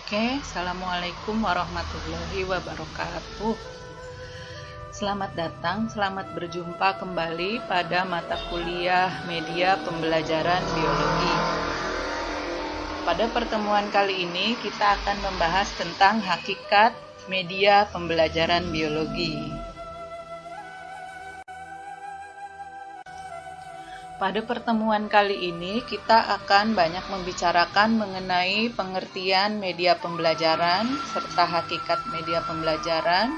Oke, Assalamualaikum warahmatullahi wabarakatuh. Selamat datang, selamat berjumpa kembali pada mata kuliah media pembelajaran biologi. Pada pertemuan kali ini kita akan membahas tentang hakikat media pembelajaran biologi. Pada pertemuan kali ini kita akan banyak membicarakan mengenai pengertian media pembelajaran serta hakikat media pembelajaran.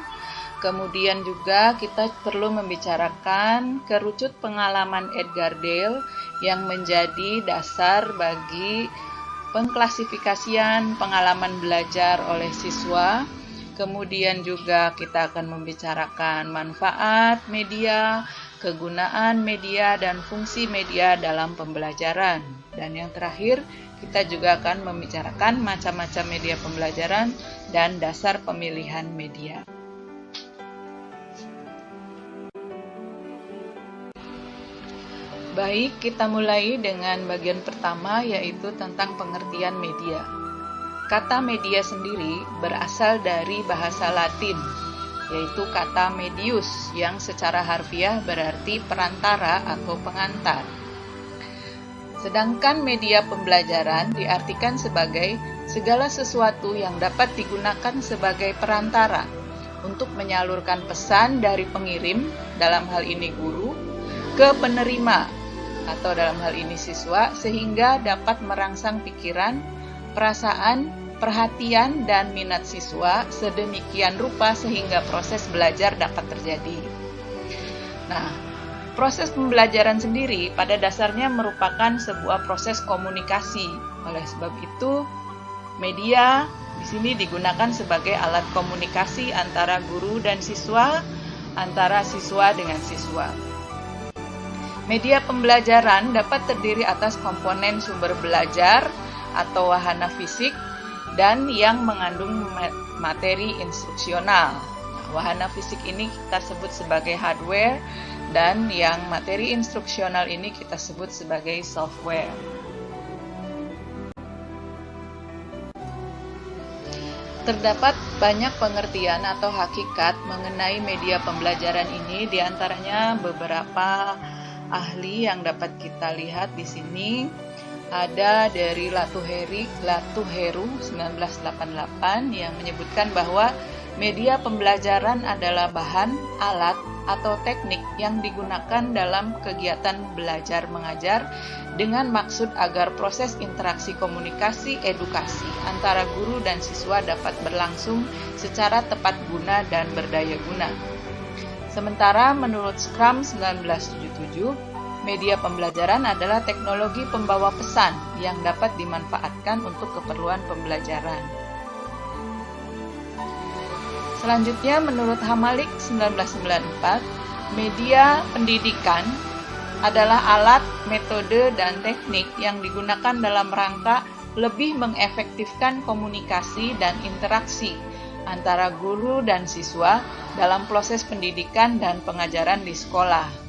Kemudian juga kita perlu membicarakan kerucut pengalaman Edgar Dale yang menjadi dasar bagi pengklasifikasian pengalaman belajar oleh siswa. Kemudian juga kita akan membicarakan manfaat media, kegunaan media, dan fungsi media dalam pembelajaran. Dan yang terakhir, kita juga akan membicarakan macam-macam media pembelajaran dan dasar pemilihan media. Baik, kita mulai dengan bagian pertama, yaitu tentang pengertian media. Kata media sendiri berasal dari bahasa Latin, yaitu kata medius yang secara harfiah berarti perantara atau pengantar. Sedangkan media pembelajaran diartikan sebagai segala sesuatu yang dapat digunakan sebagai perantara untuk menyalurkan pesan dari pengirim, dalam hal ini guru, ke penerima atau dalam hal ini siswa, sehingga dapat merangsang pikiran, perasaan, perhatian, dan minat siswa sedemikian rupa sehingga proses belajar dapat terjadi. Nah, proses pembelajaran sendiri pada dasarnya merupakan sebuah proses komunikasi. Oleh sebab itu, media di sini digunakan sebagai alat komunikasi antara guru dan siswa, antara siswa dengan siswa. Media pembelajaran dapat terdiri atas komponen sumber belajar atau wahana fisik dan yang mengandung materi instruksional. Nah, wahana fisik ini kita sebut sebagai hardware dan yang materi instruksional ini kita sebut sebagai software. Terdapat banyak pengertian atau hakikat mengenai media pembelajaran ini, diantaranya beberapa ahli yang dapat kita lihat di sini. Ada dari Latuheru 1988 yang menyebutkan bahwa media pembelajaran adalah bahan, alat, atau teknik yang digunakan dalam kegiatan belajar mengajar dengan maksud agar proses interaksi komunikasi edukasi antara guru dan siswa dapat berlangsung secara tepat guna dan berdaya guna. Sementara menurut Scrum 1977, media pembelajaran adalah teknologi pembawa pesan yang dapat dimanfaatkan untuk keperluan pembelajaran. Selanjutnya, menurut Hamalik 1994, media pendidikan adalah alat, metode, dan teknik yang digunakan dalam rangka lebih mengefektifkan komunikasi dan interaksi antara guru dan siswa dalam proses pendidikan dan pengajaran di sekolah.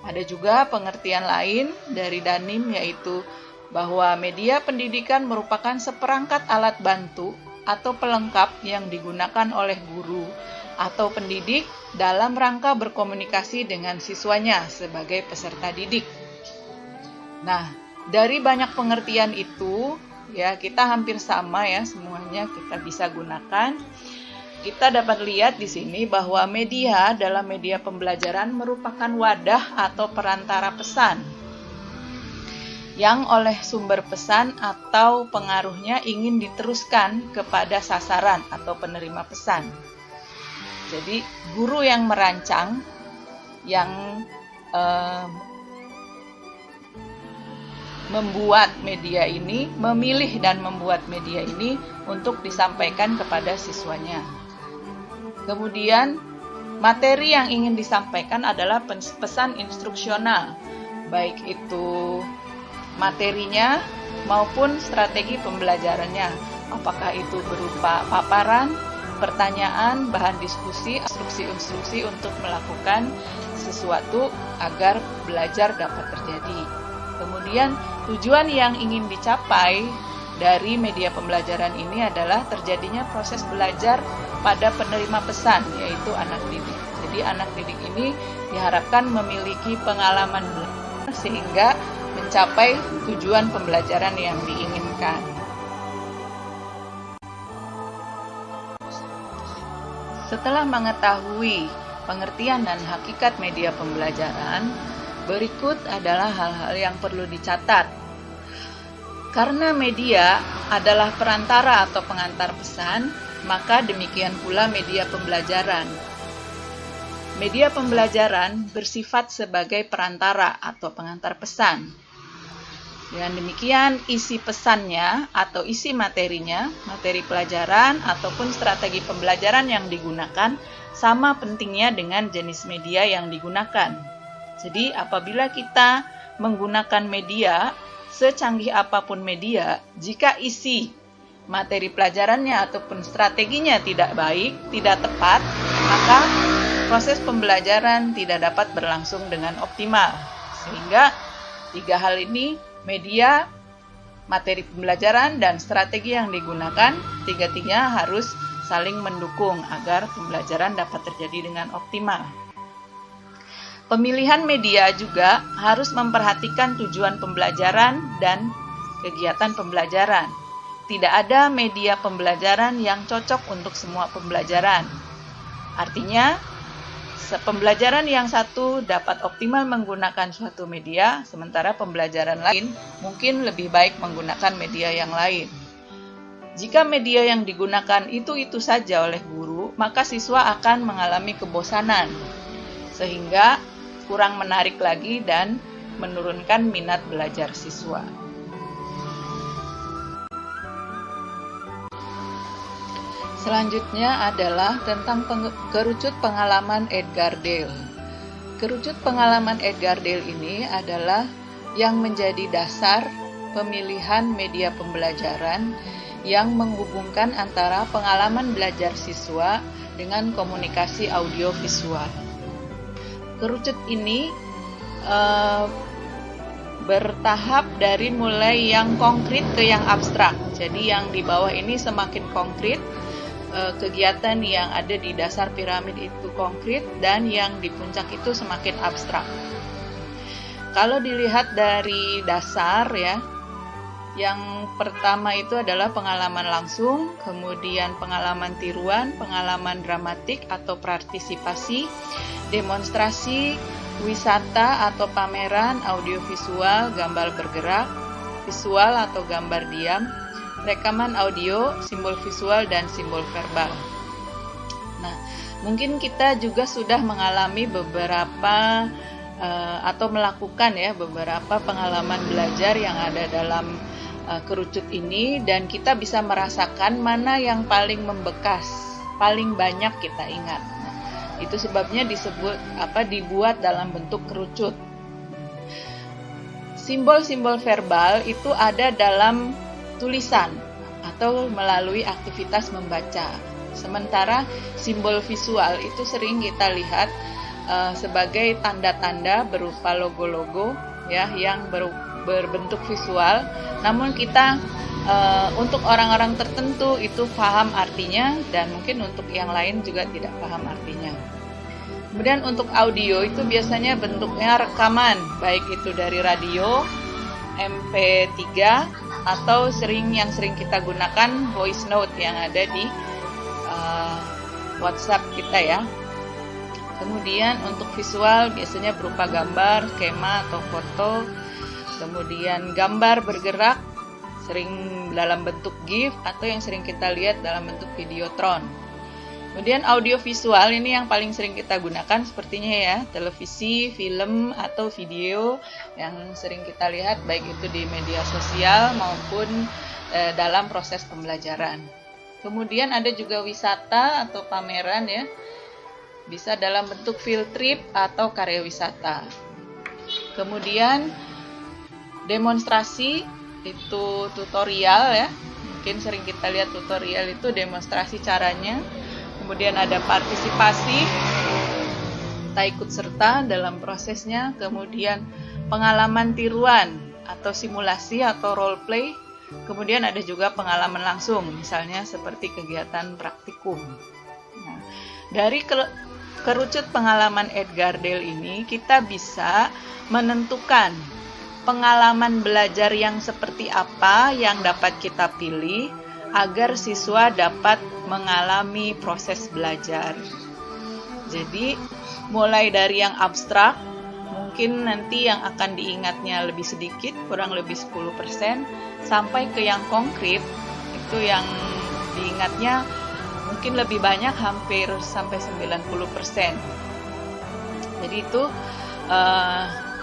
Ada juga pengertian lain dari Danim, yaitu bahwa media pendidikan merupakan seperangkat alat bantu atau pelengkap yang digunakan oleh guru atau pendidik dalam rangka berkomunikasi dengan siswanya sebagai peserta didik. Nah, dari banyak pengertian itu, ya kita hampir sama ya, semuanya kita bisa gunakan. Kita dapat lihat di sini bahwa media dalam media pembelajaran merupakan wadah atau perantara pesan yang oleh sumber pesan atau pengaruhnya ingin diteruskan kepada sasaran atau penerima pesan. Jadi guru yang merancang, yang membuat media ini, memilih dan membuat media ini untuk disampaikan kepada siswanya. Kemudian, materi yang ingin disampaikan adalah pesan instruksional, baik itu materinya maupun strategi pembelajarannya. Apakah itu berupa paparan, pertanyaan, bahan diskusi, instruksi-instruksi untuk melakukan sesuatu agar belajar dapat terjadi. Kemudian, tujuan yang ingin dicapai dari media pembelajaran ini adalah terjadinya proses belajar pada penerima pesan, yaitu anak didik. Jadi anak didik ini diharapkan memiliki pengalaman belajar sehingga mencapai tujuan pembelajaran yang diinginkan. Setelah mengetahui pengertian dan hakikat media pembelajaran, berikut adalah hal-hal yang perlu dicatat. Karena media adalah perantara atau pengantar pesan, maka demikian pula media pembelajaran. Media pembelajaran bersifat sebagai perantara atau pengantar pesan. Dengan demikian, isi pesannya atau isi materinya, materi pelajaran ataupun strategi pembelajaran yang digunakan sama pentingnya dengan jenis media yang digunakan. Jadi, apabila kita menggunakan media, secanggih apapun media, jika isi materi pelajarannya ataupun strateginya tidak baik, tidak tepat, maka proses pembelajaran tidak dapat berlangsung dengan optimal. Sehingga tiga hal ini, media, materi pembelajaran, dan strategi yang digunakan, tiga-tiganya harus saling mendukung agar pembelajaran dapat terjadi dengan optimal. Pemilihan media juga harus memperhatikan tujuan pembelajaran dan kegiatan pembelajaran. Tidak ada media pembelajaran yang cocok untuk semua pembelajaran. Artinya, pembelajaran yang satu dapat optimal menggunakan suatu media, sementara pembelajaran lain mungkin lebih baik menggunakan media yang lain. Jika media yang digunakan itu saja oleh guru, maka siswa akan mengalami kebosanan, sehingga kurang menarik lagi dan menurunkan minat belajar siswa. Selanjutnya adalah tentang kerucut pengalaman Edgar Dale. Kerucut pengalaman Edgar Dale ini adalah yang menjadi dasar pemilihan media pembelajaran yang menghubungkan antara pengalaman belajar siswa dengan komunikasi audiovisual. Kerucut ini bertahap dari mulai yang konkret ke yang abstrak. Jadi yang di bawah ini semakin konkret, kegiatan yang ada di dasar piramid itu konkret, dan yang di puncak itu semakin abstrak. Kalau dilihat dari dasar ya, yang pertama itu adalah pengalaman langsung, kemudian pengalaman tiruan, pengalaman dramatik atau partisipasi, demonstrasi, wisata atau pameran, audiovisual, gambar bergerak, visual atau gambar diam, rekaman audio, simbol visual, dan simbol verbal. Nah, mungkin kita juga sudah mengalami beberapa atau melakukan ya beberapa pengalaman belajar yang ada dalam kerucut ini, dan kita bisa merasakan mana yang paling membekas, paling banyak kita ingat. Nah, itu sebabnya dibuat dalam bentuk kerucut. Simbol-simbol verbal itu ada dalam tulisan atau melalui aktivitas membaca. Sementara simbol visual itu sering kita lihat sebagai tanda-tanda berupa logo-logo ya yang berbentuk visual. Namun kita untuk orang-orang tertentu itu paham artinya, dan mungkin untuk yang lain juga tidak paham artinya. Kemudian untuk audio itu biasanya bentuknya rekaman, baik itu dari radio, MP3, atau yang sering kita gunakan voice note yang ada di WhatsApp kita ya. Kemudian untuk visual biasanya berupa gambar, skema atau foto. Kemudian gambar bergerak sering dalam bentuk GIF atau yang sering kita lihat dalam bentuk videotron. Kemudian audio visual ini yang paling sering kita gunakan sepertinya ya, televisi, film atau video yang sering kita lihat baik itu di media sosial maupun dalam proses pembelajaran. Kemudian ada juga wisata atau pameran ya, bisa dalam bentuk field trip atau karya wisata. Kemudian demonstrasi itu tutorial ya, mungkin sering kita lihat tutorial itu demonstrasi caranya. Kemudian ada partisipasi, kita ikut serta dalam prosesnya. Kemudian pengalaman tiruan atau simulasi atau role play. Kemudian ada juga pengalaman langsung, misalnya seperti kegiatan praktikum. Nah, dari kerucut pengalaman Edgar Dale ini, kita bisa menentukan pengalaman belajar yang seperti apa yang dapat kita pilih agar siswa dapat mengalami proses belajar. Jadi, mulai dari yang abstrak, mungkin nanti yang akan diingatnya lebih sedikit, kurang lebih 10%, sampai ke yang konkret, itu yang diingatnya mungkin lebih banyak, hampir sampai 90%. Jadi itu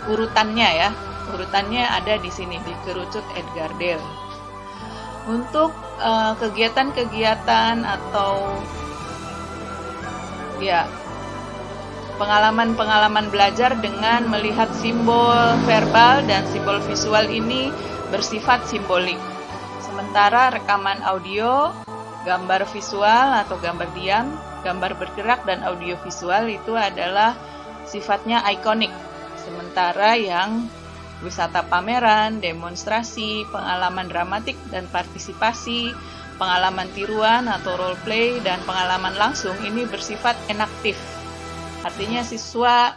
urutannya ya. Urutannya ada di sini, di kerucut Edgar Dale. Untuk kegiatan-kegiatan atau ya pengalaman-pengalaman belajar dengan melihat simbol verbal dan simbol visual ini bersifat simbolik. Sementara rekaman audio, gambar visual atau gambar diam, gambar bergerak dan audio visual itu adalah sifatnya ikonik. Sementara yang wisata pameran, demonstrasi, pengalaman dramatik dan partisipasi, pengalaman tiruan atau role play, dan pengalaman langsung ini bersifat enaktif. Artinya siswa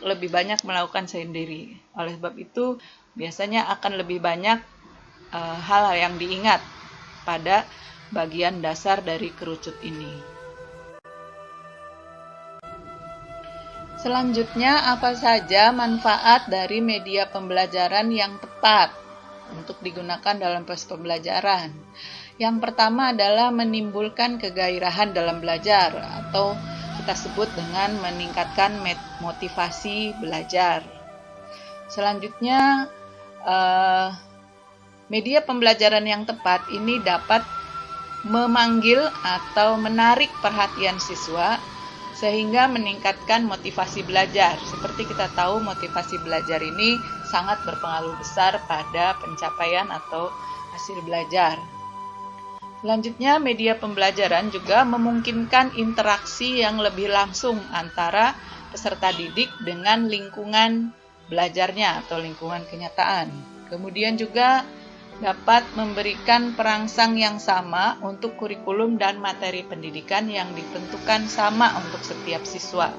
lebih banyak melakukan sendiri. Oleh sebab itu, biasanya akan lebih banyak hal yang diingat pada bagian dasar dari kerucut ini. Selanjutnya, apa saja manfaat dari media pembelajaran yang tepat untuk digunakan dalam proses pembelajaran? Yang pertama adalah menimbulkan kegairahan dalam belajar, atau kita sebut dengan meningkatkan motivasi belajar. Selanjutnya, media pembelajaran yang tepat ini dapat memanggil atau menarik perhatian siswa sehingga meningkatkan motivasi belajar. Seperti kita tahu, motivasi belajar ini sangat berpengaruh besar pada pencapaian atau hasil belajar. Selanjutnya, media pembelajaran juga memungkinkan interaksi yang lebih langsung antara peserta didik dengan lingkungan belajarnya atau lingkungan kenyataan. Kemudian juga dapat memberikan perangsang yang sama untuk kurikulum dan materi pendidikan yang ditentukan sama untuk setiap siswa.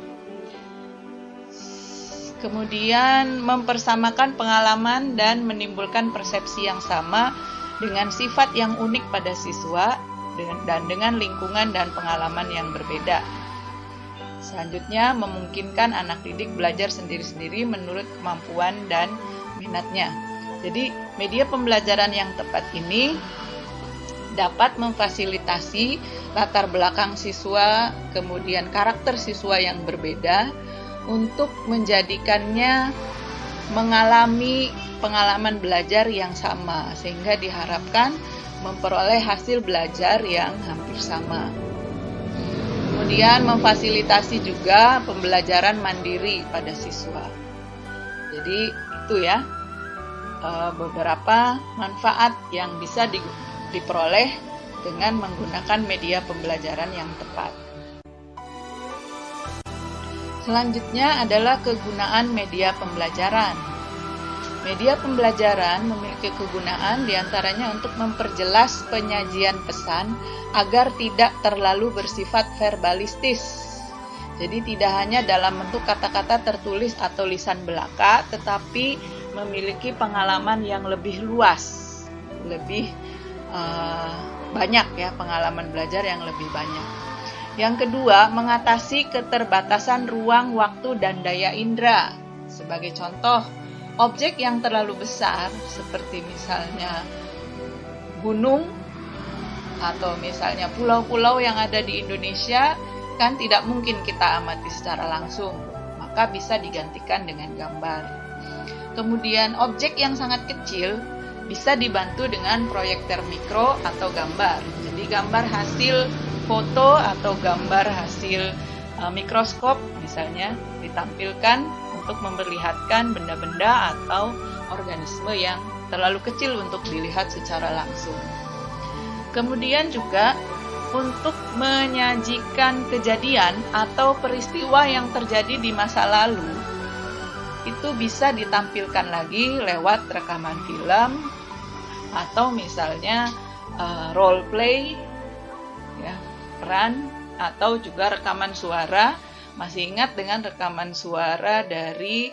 Kemudian mempersamakan pengalaman dan menimbulkan persepsi yang sama dengan sifat yang unik pada siswa dan dengan lingkungan dan pengalaman yang berbeda. Selanjutnya, memungkinkan anak didik belajar sendiri-sendiri menurut kemampuan dan minatnya. Jadi, media pembelajaran yang tepat ini dapat memfasilitasi latar belakang siswa, kemudian karakter siswa yang berbeda untuk menjadikannya mengalami pengalaman belajar yang sama, sehingga diharapkan memperoleh hasil belajar yang hampir sama. Kemudian memfasilitasi juga pembelajaran mandiri pada siswa. Jadi itu ya beberapa manfaat yang bisa diperoleh dengan menggunakan media pembelajaran yang tepat. Selanjutnya adalah kegunaan media pembelajaran. Media pembelajaran memiliki kegunaan diantaranya untuk memperjelas penyajian pesan agar tidak terlalu bersifat verbalistis. Jadi tidak hanya dalam bentuk kata-kata tertulis atau lisan belaka, tetapi memiliki pengalaman yang lebih luas, lebih banyak ya, pengalaman belajar yang lebih banyak. Yang kedua, mengatasi keterbatasan ruang, waktu, dan daya indera. Sebagai contoh, objek yang terlalu besar seperti misalnya gunung atau misalnya pulau-pulau yang ada di Indonesia kan tidak mungkin kita amati secara langsung, maka bisa digantikan dengan gambar. Kemudian objek yang sangat kecil bisa dibantu dengan proyektor mikro atau gambar. Jadi gambar hasil foto atau gambar hasil mikroskop misalnya ditampilkan untuk memperlihatkan benda-benda atau organisme yang terlalu kecil untuk dilihat secara langsung. Kemudian juga untuk menyajikan kejadian atau peristiwa yang terjadi di masa lalu, itu bisa ditampilkan lagi lewat rekaman film atau misalnya role play, ya, peran, atau juga rekaman suara. Masih ingat dengan rekaman suara dari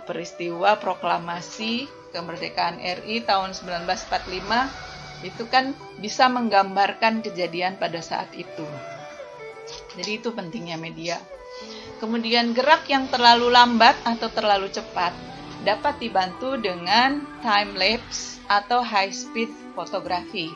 peristiwa proklamasi kemerdekaan RI tahun 1945, itu kan bisa menggambarkan kejadian pada saat itu. Jadi itu pentingnya media. Kemudian gerak yang terlalu lambat atau terlalu cepat dapat dibantu dengan time lapse atau high speed fotografi.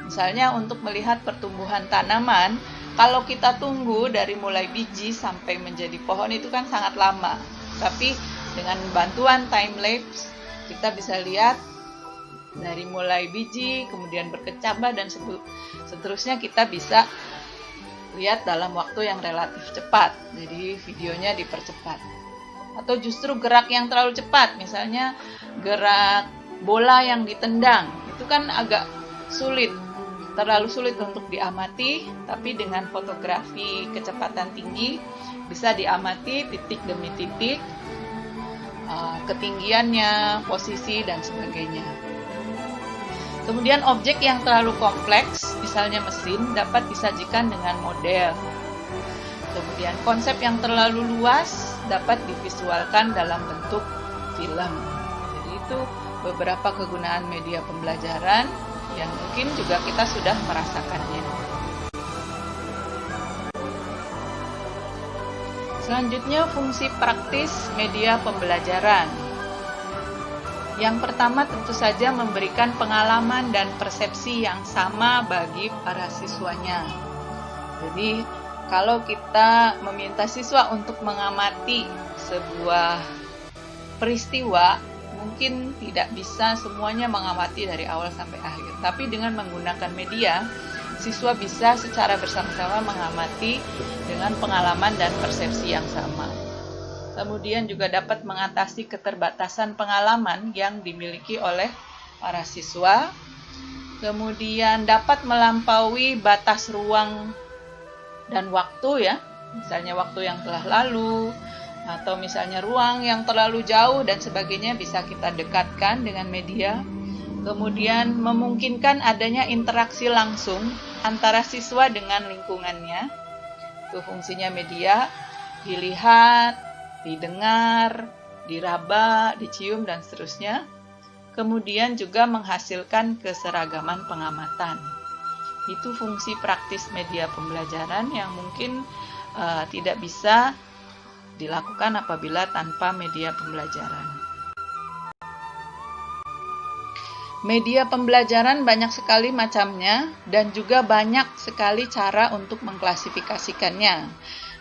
Misalnya untuk melihat pertumbuhan tanaman, kalau kita tunggu dari mulai biji sampai menjadi pohon itu kan sangat lama. Tapi dengan bantuan time lapse kita bisa lihat dari mulai biji, kemudian berkecambah dan seterusnya, kita bisa lihat dalam waktu yang relatif cepat. Jadi videonya dipercepat. Atau justru gerak yang terlalu cepat, misalnya gerak bola yang ditendang, itu kan agak sulit, terlalu sulit untuk diamati. Tapi dengan fotografi kecepatan tinggi bisa diamati titik demi titik, ketinggiannya, posisi, dan sebagainya. Kemudian objek yang terlalu kompleks, misalnya mesin, dapat disajikan dengan model. Kemudian konsep yang terlalu luas dapat divisualkan dalam bentuk film. Jadi itu beberapa kegunaan media pembelajaran yang mungkin juga kita sudah merasakannya. Selanjutnya, fungsi praktis media pembelajaran. Yang pertama tentu saja memberikan pengalaman dan persepsi yang sama bagi para siswanya. Jadi kalau kita meminta siswa untuk mengamati sebuah peristiwa, mungkin tidak bisa semuanya mengamati dari awal sampai akhir. Tapi dengan menggunakan media, siswa bisa secara bersama-sama mengamati dengan pengalaman dan persepsi yang sama. Kemudian juga dapat mengatasi keterbatasan pengalaman yang dimiliki oleh para siswa. Kemudian dapat melampaui batas ruang dan waktu, ya. Misalnya waktu yang telah lalu, atau misalnya ruang yang terlalu jauh dan sebagainya bisa kita dekatkan dengan media. Kemudian memungkinkan adanya interaksi langsung antara siswa dengan lingkungannya. Itu fungsinya media, dilihat, didengar, diraba, dicium, dan seterusnya. Kemudian juga menghasilkan keseragaman pengamatan. Itu fungsi praktis media pembelajaran yang mungkin tidak bisa dilakukan apabila tanpa media pembelajaran. Media pembelajaran banyak sekali macamnya dan juga banyak sekali cara untuk mengklasifikasikannya.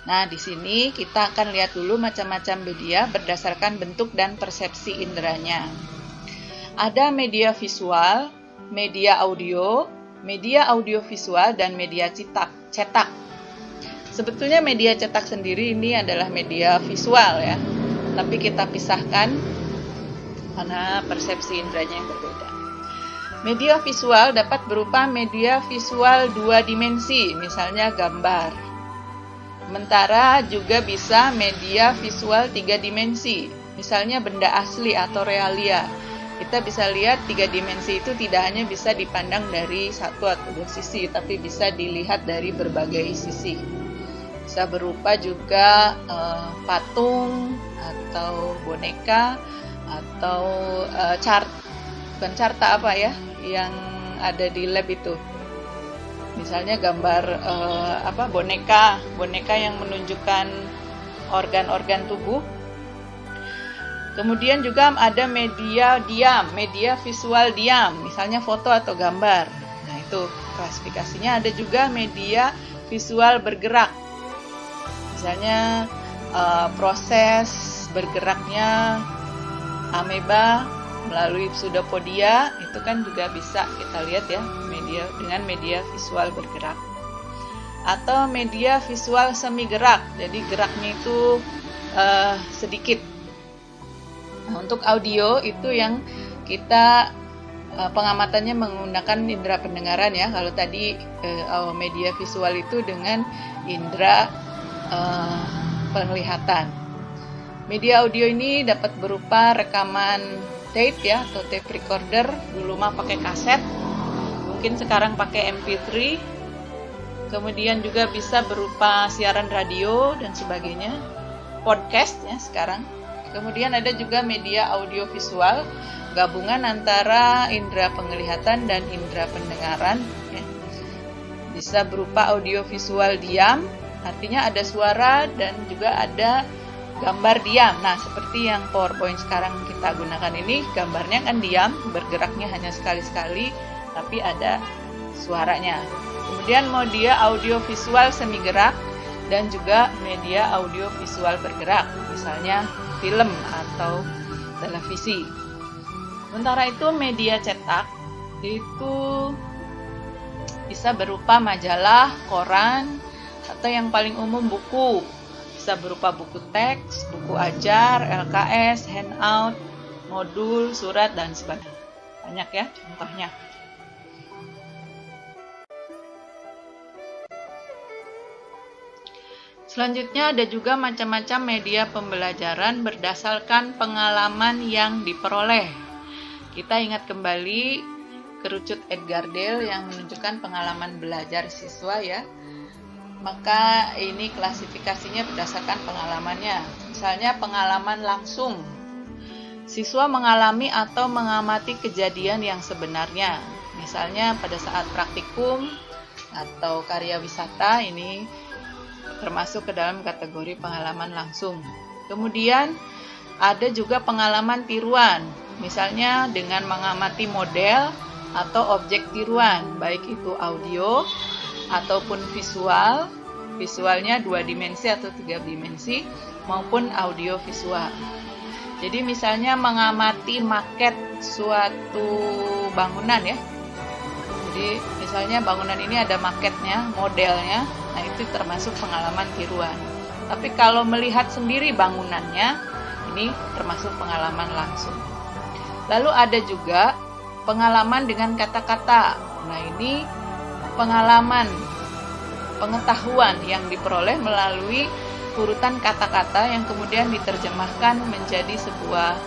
Nah, di sini kita akan lihat dulu macam-macam media berdasarkan bentuk dan persepsi inderanya. Ada media visual, media audiovisual, dan media cetak. Sebetulnya media cetak sendiri ini adalah media visual, ya. Tapi kita pisahkan karena persepsi inderanya yang berbeda. Media visual dapat berupa media visual 2 dimensi, misalnya gambar. Sementara juga bisa media visual 3 dimensi, misalnya benda asli atau realia. Kita bisa lihat 3 dimensi itu tidak hanya bisa dipandang dari satu atau dua sisi, tapi bisa dilihat dari berbagai sisi. Bisa berupa juga patung atau boneka atau carta apa ya yang ada di lab itu. Misalnya gambar boneka yang menunjukkan organ-organ tubuh. Kemudian juga ada media visual diam, misalnya foto atau gambar. Nah, itu klasifikasinya. Ada juga media visual bergerak, misalnya proses bergeraknya ameba melalui pseudopodia, itu kan juga bisa kita lihat, ya, dengan media visual bergerak. Atau media visual semi gerak, jadi geraknya itu sedikit. Nah, untuk audio itu yang kita pengamatannya menggunakan indera pendengaran, ya. Kalau tadi media visual itu dengan indera penglihatan. Media audio ini dapat berupa rekaman tape ya, atau tape recorder. Dulu mah pakai kaset, mungkin sekarang pakai MP3. Kemudian juga bisa berupa siaran radio dan sebagainya, podcast ya sekarang. Kemudian ada juga media audiovisual, gabungan antara indera penglihatan dan indera pendengaran ya. Bisa berupa audiovisual diam, artinya ada suara dan juga ada gambar diam. Nah, seperti yang PowerPoint sekarang kita gunakan ini, gambarnya kan diam, bergeraknya hanya sekali-sekali, tapi ada suaranya. Kemudian media audiovisual semi gerak dan juga media audiovisual bergerak, misalnya film atau televisi. Sementara itu media cetak itu bisa berupa majalah, koran, atau yang paling umum buku. Bisa berupa buku teks, buku ajar, LKS, handout, modul, surat, dan sebagainya. Banyak ya contohnya. Selanjutnya ada juga macam-macam media pembelajaran berdasarkan pengalaman yang diperoleh. Kita ingat kembali kerucut Edgar Dale yang menunjukkan pengalaman belajar siswa ya. Maka ini klasifikasinya berdasarkan pengalamannya. Misalnya pengalaman langsung. Siswa mengalami atau mengamati kejadian yang sebenarnya. Misalnya pada saat praktikum atau karya wisata, ini termasuk ke dalam kategori pengalaman langsung. Kemudian ada juga pengalaman tiruan. Misalnya dengan mengamati model atau objek tiruan, baik itu audio ataupun visual, visualnya 2 dimensi atau 3 dimensi, maupun audio visual. Jadi misalnya mengamati maket suatu bangunan ya. Jadi misalnya bangunan ini ada maketnya, modelnya, nah itu termasuk pengalaman tiruan. Tapi kalau melihat sendiri bangunannya, ini termasuk pengalaman langsung. Lalu ada juga pengalaman dengan kata-kata. Nah, ini pengalaman, pengetahuan yang diperoleh melalui urutan kata-kata yang kemudian diterjemahkan menjadi sebuah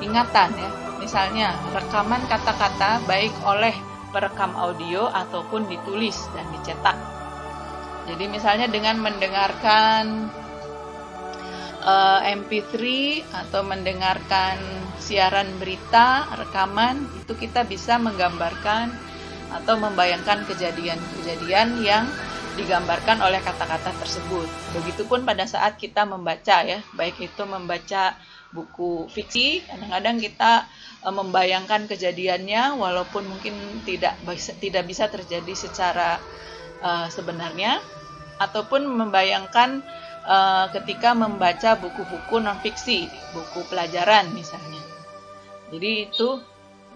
ingatan ya. Misalnya, rekaman kata-kata baik oleh perekam audio ataupun ditulis dan dicetak. Jadi misalnya dengan mendengarkan MP3 atau mendengarkan siaran berita, rekaman, itu kita bisa menggambarkan atau membayangkan kejadian-kejadian yang digambarkan oleh kata-kata tersebut. Begitupun pada saat kita membaca ya, baik itu membaca buku fiksi, kadang-kadang kita membayangkan kejadiannya walaupun mungkin tidak bisa terjadi secara sebenarnya, ataupun membayangkan ketika membaca buku-buku non-fiksi, buku pelajaran misalnya. Jadi itu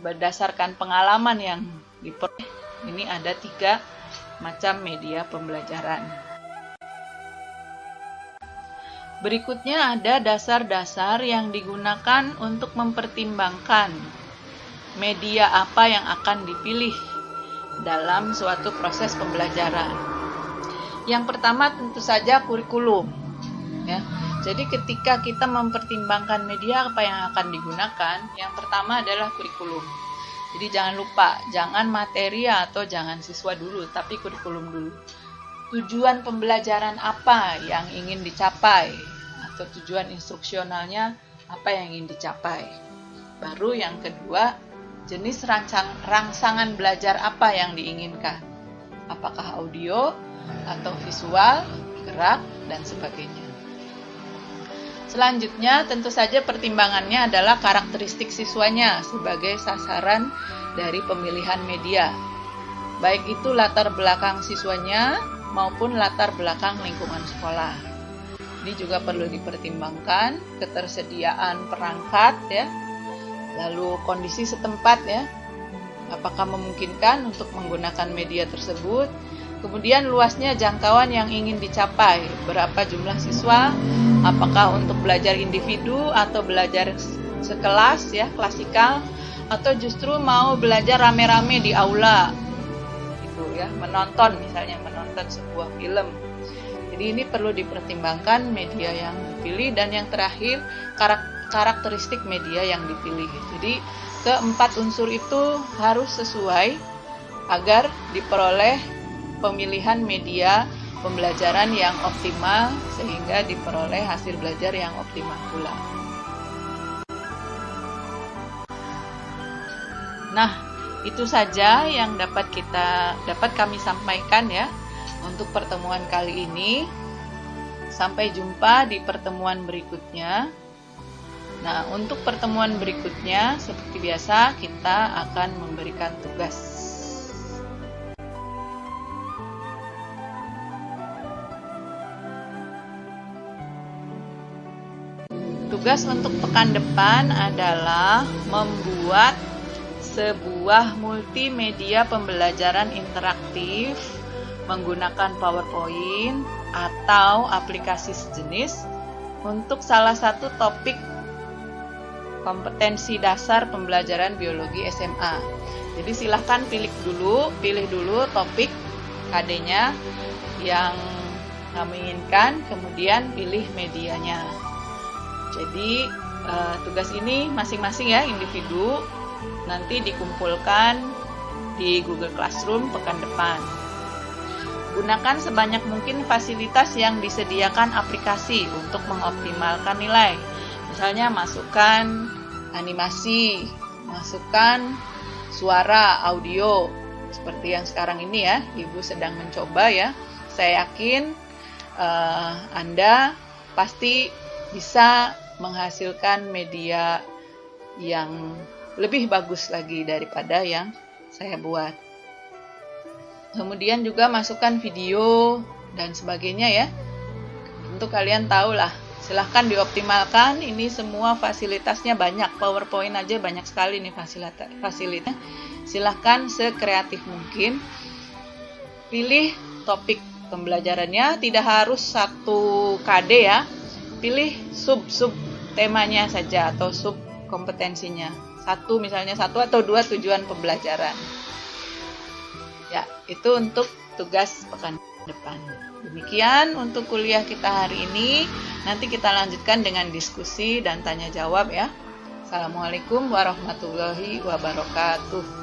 berdasarkan pengalaman yang diperoleh. Ini ada 3 macam media pembelajaran. Berikutnya ada dasar-dasar yang digunakan untuk mempertimbangkan media apa yang akan dipilih dalam suatu proses pembelajaran. Yang pertama tentu saja kurikulum. Ya. Jadi ketika kita mempertimbangkan media apa yang akan digunakan, yang pertama adalah kurikulum. Jadi jangan lupa, jangan materi atau jangan siswa dulu, tapi kurikulum dulu. Tujuan pembelajaran apa yang ingin dicapai, atau tujuan instruksionalnya apa yang ingin dicapai. Baru yang kedua, jenis rangsangan belajar apa yang diinginkan. Apakah audio atau visual, gerak, dan sebagainya. Selanjutnya, tentu saja pertimbangannya adalah karakteristik siswanya sebagai sasaran dari pemilihan media. Baik itu latar belakang siswanya maupun latar belakang lingkungan sekolah. Ini juga perlu dipertimbangkan ketersediaan perangkat ya, lalu kondisi setempat ya, apakah memungkinkan untuk menggunakan media tersebut. Kemudian luasnya jangkauan yang ingin dicapai, berapa jumlah siswa, apakah untuk belajar individu atau belajar sekelas ya, klasikal, atau justru mau belajar rame-rame di aula. Gitu ya, menonton misalnya, menonton sebuah film. Jadi ini perlu dipertimbangkan media yang dipilih. Dan yang terakhir, karakteristik media yang dipilih. Jadi keempat unsur itu harus sesuai agar diperoleh pemilihan media pembelajaran yang optimal sehingga diperoleh hasil belajar yang optimal pula. Nah, itu saja yang dapat kami sampaikan ya untuk pertemuan kali ini. Sampai jumpa di pertemuan berikutnya. Nah, untuk pertemuan berikutnya seperti biasa kita akan memberikan tugas. Tugas untuk pekan depan adalah membuat sebuah multimedia pembelajaran interaktif menggunakan PowerPoint atau aplikasi sejenis untuk salah satu topik kompetensi dasar pembelajaran biologi SMA. Jadi silahkan pilih dulu topik KD-nya yang kamu inginkan, kemudian pilih medianya. Jadi tugas ini masing-masing ya individu nanti dikumpulkan di Google Classroom pekan depan. Gunakan sebanyak mungkin fasilitas yang disediakan aplikasi untuk mengoptimalkan nilai. Misalnya masukkan animasi, masukkan suara, audio, seperti yang sekarang ini ya, Ibu sedang mencoba ya. Saya yakin Anda pasti bisa menghasilkan media yang lebih bagus lagi daripada yang saya buat. Kemudian juga masukkan video dan sebagainya ya. Tentu kalian tahu lah, silahkan dioptimalkan. Ini semua fasilitasnya banyak, PowerPoint aja banyak sekali nih fasilitasnya. Silahkan sekreatif mungkin. Pilih topik pembelajarannya, tidak harus satu KD ya. Pilih sub temanya saja atau sub kompetensinya. Misalnya satu atau dua tujuan pembelajaran. Ya, itu untuk tugas pekan depan. Demikian untuk kuliah kita hari ini. Nanti kita lanjutkan dengan diskusi dan tanya jawab ya. Assalamualaikum warahmatullahi wabarakatuh.